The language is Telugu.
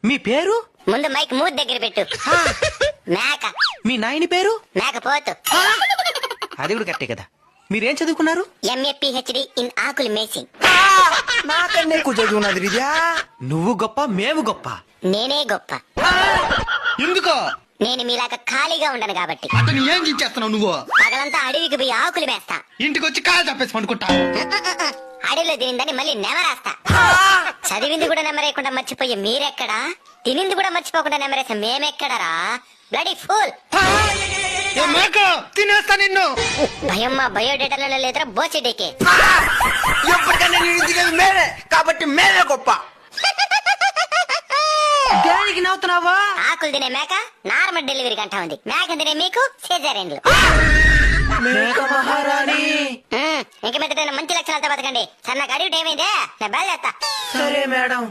మీ పేరు? ముందు మైక్ మూతి దగ్గర పెట్టు. మేక. మీ నాయని పేరు? మేకపోతు. అది కూడా కరెక్టే కదా. మీరేం చదువుకున్నారు? MA PhD ఇన్ ఆకులు మేసింగ్. నాకన్నా ఎక్కువ చదువున్నది రీజా. నువ్వు గొప్ప, మేము గొప్ప. నేనే గొప్ప. ఎందుకో? నేను మీలాగా ఖాళీగా ఉండను కాబట్టి. అతను ఏం చేస్తున్నావు నువ్వు? పగలంతా అడవికి పోయి ఆకులు మేస్తా. ఇంటికి వచ్చి కాలు తప్పేసి పండుకుంటా. అడవిలో తినిందని మళ్ళీ నెమరేస్తా. చదివింది కూడా నెమరేయకుండా మర్చిపోయే మీరెక్కడా? తినింది కూడా మర్చిపోకుండా నెమరేసే మేమెక్కడరా? Bloody fool. తినేస్తా నిన్ను. భయం మా బయోడేటాలో లేదురా బోచెడేకే. ఎప్పటికన్నా నేను ఇంటికి మేమే కాబట్టి మేమే గొప్ప. దేనికి నవ్వుతున్నావా? ఆకులు తినే మేక నార్మల్ డెలివరీ గంట ఉంది. మేక తినే మీకు సిజేరియన్లు. మేక మహారాణి. ఇంక మీద మంచి లక్షణాలతో బతకండి. సన్నగా అడిగి ఏమైందే? నేను బయలుదేస్తా. సరే మేడం.